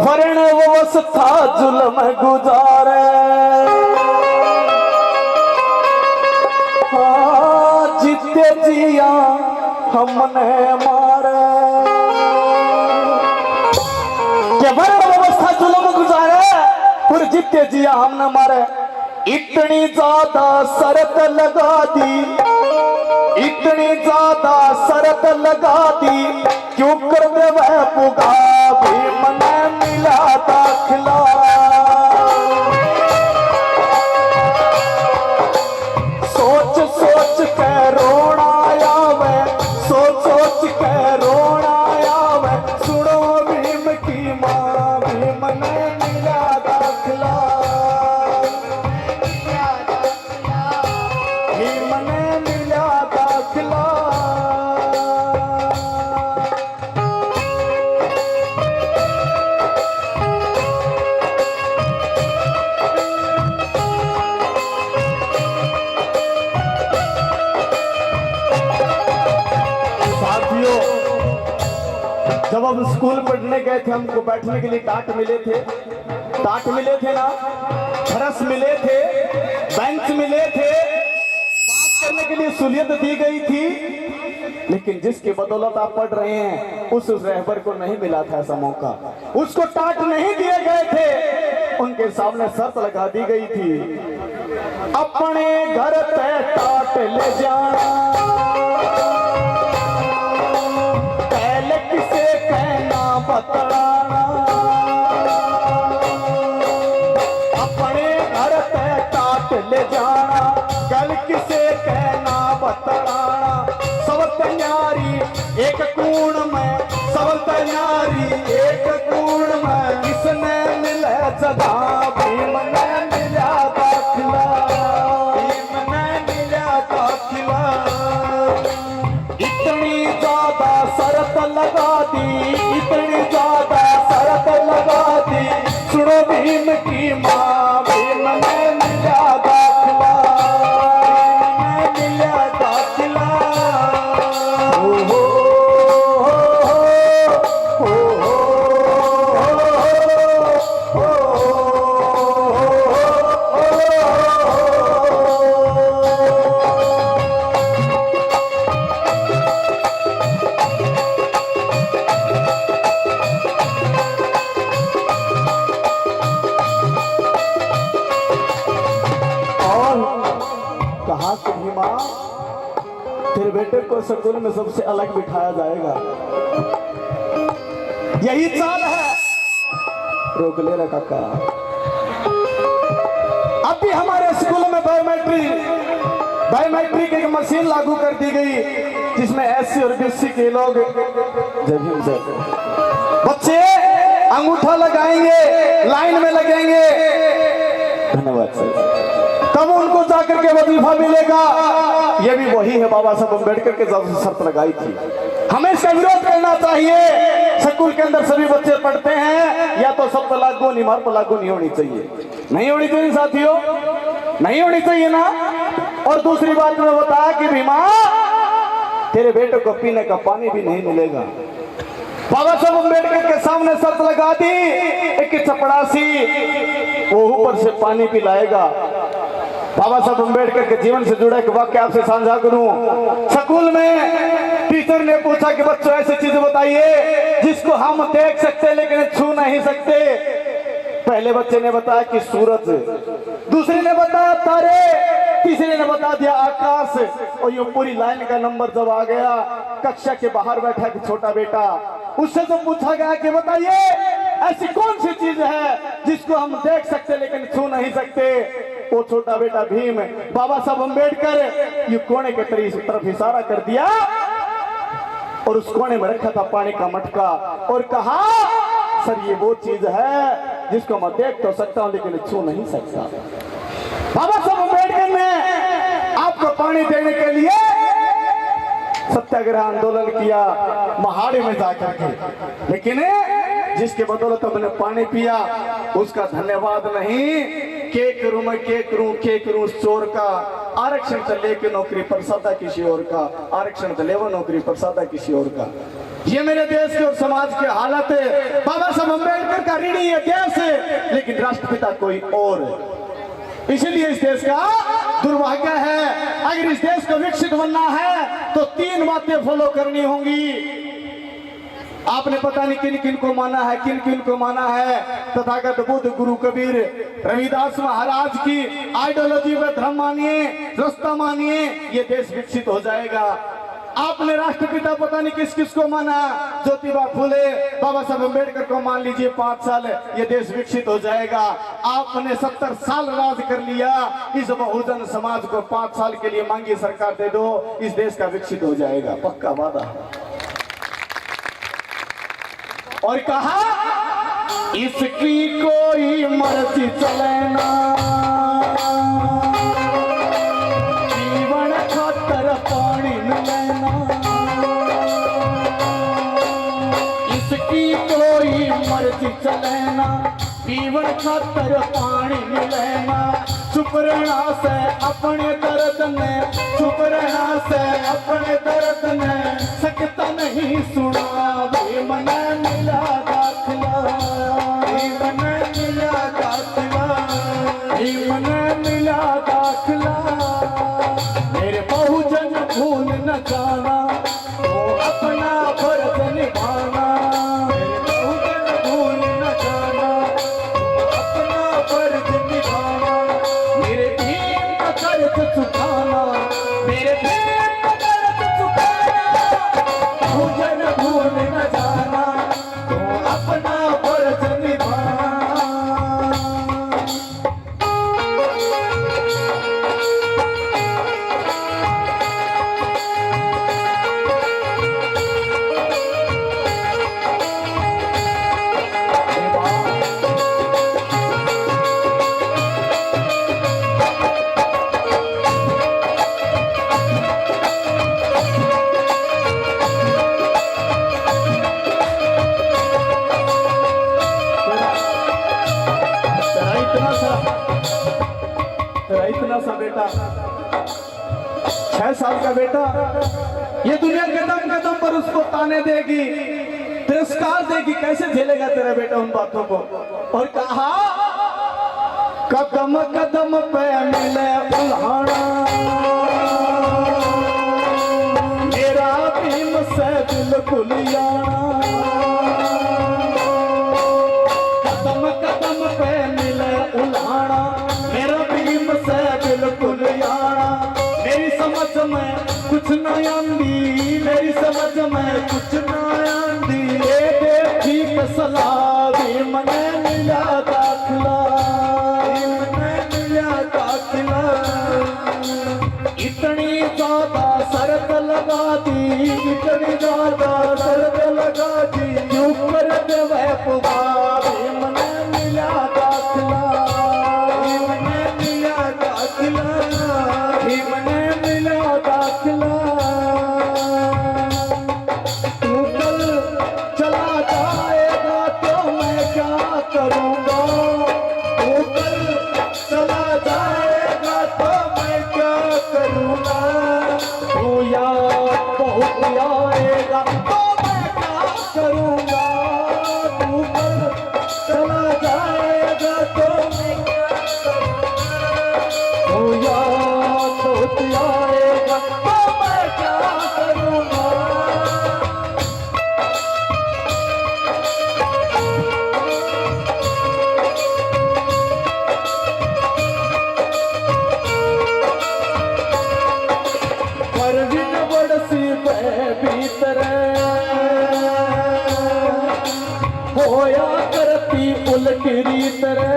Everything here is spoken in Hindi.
वर्ण व्यवस्था जुल्म गुजारे, जीते जिया हमने मारे। के वर्ण व्यवस्था जुल्म गुजारे और जीते जिया हमने मारे। इतनी ज्यादा शर्त लगा दी, इतनी ज्यादा शर्त लगा दी, क्यों कर दे वह पुगा भी मने मिला दाखिला। सोच सोच के रोना आवे, सोच सोच के रोना आवे, सुनो भीम की माँ भी मने मिला दाखिला, भीम ने मिला दाखिला। जब हम स्कूल पढ़ने गए थे, हमको बैठने के लिए टाट मिले थे ना, फरस मिले थे, बेंच मिले थे, बात करने के लिए सहूलियत दी गई थी, लेकिन जिसकी बदौलत आप पढ़ रहे हैं उस रहबर को नहीं मिला था ऐसा मौका, उसको टाट नहीं दिए गए थे, उनके सामने शर्त लगा दी गई थी, अपने घर पे टाट ले जाना, बतलाना, अपने घर पे टाट ले जाना, गल किसे कहना बतलाना। सब तैयारी एक कूण में, सब तैयारी एक कूण में, किसने मिले जगह भीम ने मिला दाखिला, भीम ने मिला दाखिला। इतनी ज्यादा शर्त लगा दी, इतनी ज्यादा शर्त लगा दी, सुनो भीम की माँ भीम ने मिला दाखिला, भीम ने मिला दाखिला। ओ हो कहा कि भीमा तेरे बेटे को स्कूल में सबसे अलग बिठाया जाएगा, यही चाल है। रोक ले रहा काका, अब भी हमारे स्कूल में बायोमेट्रिक एक मशीन लागू कर दी गई, जिसमें एससी और बीसी के लोग बच्चे अंगूठा लगाएंगे, लाइन में लगेंगे, धन्यवाद सर, तब उनको जाकर के वजीफा मिलेगा। ये भी वही है बाबा साहब अम्बेडकर के जब शर्त लगाई थी। हमें इसका विरोध करना चाहिए। स्कूल के अंदर सभी बच्चे पढ़ते हैं, या तो सब पर लागू, निमार पर लागू नहीं होनी चाहिए, नहीं होनी चाहिए साथियों, नहीं होनी चाहिए ना। और दूसरी बात में बताया कि भीमा तेरे बेटे को पीने का पानी भी नहीं मिलेगा। बाबा साहब अम्बेडकर के सामने शर्त लगा दी, एक चपड़ासी वो ऊपर से पानी पिलाएगा। बाबा साहब अम्बेडकर के जीवन से जुड़ा एक वाक्य आपसे साझा करूं। स्कूल में टीचर ने पूछा कि बच्चों ऐसी चीज बताइए जिसको हम देख सकते लेकिन छू नहीं सकते। पहले बच्चे ने बताया कि सूरज, दूसरे ने बताया तारे, तीसरे ने बता दिया आकाश। और ये पूरी लाइन का नंबर जब आ गया, कक्षा के बाहर बैठा कि छोटा बेटा, उससे तो पूछा गया कि बताइए ऐसी कौन सी चीज है जिसको हम देख सकते लेकिन छू नहीं सकते। वो छोटा बेटा भीम बाबा साहब अम्बेडकर ये कोने के तरफ इशारा कर दिया और उस कोने में रखा था पानी का मटका और कहा सर ये वो चीज है जिसको मैं देख तो सकता हूं लेकिन छू नहीं सकता। बाबा साहब अम्बेडकर ने आपको पानी देने के लिए सत्याग्रह आंदोलन किया महाड़े में जाकर के, लेकिन जिसके बदौलत अपने पानी पिया उसका धन्यवाद नहीं। के करूं मैं, के करूं चोर का आरक्षण चले के नौकरी पर सादा किसी और का, आरक्षण चले वो नौकरी पर सादा किसी और का। ये मेरे देश के और समाज की हालत है। बाबा साहब अम्बेडकर का ऋणी ये देश है, लेकिन राष्ट्रपिता कोई और है। इसीलिए इस देश का दुर्भाग्य है। अगर इस देश को विकसित बनना है तो 3 बातें फॉलो करनी होंगी। आपने पता नहीं किन किन को माना है, किन किन को माना है। तथागत बुद्ध, गुरु कबीर, रविदास महाराज की आइडियोलॉजी व धर्म मानिए, रास्ता मानिए, ये देश विकसित हो जाएगा। आपने राष्ट्रपिता पता नहीं किस किस को माना, ज्योतिबा फुले, बाबा साहब अम्बेडकर को मान लीजिए 5 साल, ये देश विकसित हो जाएगा। आपने 70 साल राज कर लिया, इस बहुजन समाज को 5 साल के लिए मांगी सरकार दे दो, इस देश का विकसित हो जाएगा, पक्का वादा है। और कहा इसकी कोई मर्जी चले ना, जीवन खातर पानी मिलेना, इसकी कोई मर्जी चले ना, जीवन खातर पानी मिलेना। चुप रहना से अपने दर्द ने, चुप रहना से अपने दर्द ने, सकता नहीं सुना वे मना मिला दाखिला, मना मिला दाखिला, मना मिला दाखिला। मेरे बहुजन भूल न जाना, वो अपना फर्ज निभाना, मेरे बहुजन भूल न जाना, अपना फर्ज निभाना, मेरे भीम का कर्ज चुकाना, मेरे भीम का कर्ज चुकाना, बहुजन भूल न जाना, तो अपना फर्ज निभाना। इतना सा बेटा, 6 साल का बेटा, ये दुनिया कदम कदम पर उसको ताने देगी, तिरस्कार देगी, कैसे झेलेगा तेरा बेटा उन बातों को। और कहा कदम कदम पे मिले उल्हाड़ा, मेरा भीम से बिल्कुल यारा, कदम कदम पे मिले उल्हाड़ा, मेरा भीम से बिल्कुल यारा। मेरी समझ में कुछ न आंदी, मेरी समझ में कुछ न आंदी, ये देखी कसला भीम ने मिला दाखिला, भीम ने मिला दाखिला। इतनी ज्यादा शर्त लगा दी, इतनी ज्यादा शर्त लगा दी, क्यों कर दे वह पुकार, भीम ने मिला दाखिला, भीम ने मिला दाखिला, भीम ने मिला दाखिला। तू कल चला जाएगा तो मैं क्या करूँगा, तू कल चला जाएगा तो मैं क्या करूँगा, तू याद बहुत आएगा तो मैं क्या करूँगा, तू कल चला जाएगा तो मैं क्या करूँगा, तू याद बहुत आएगा तो मैं क्या करूँगा। परवीन बड़सी भीतर होया करती उलटी तरह,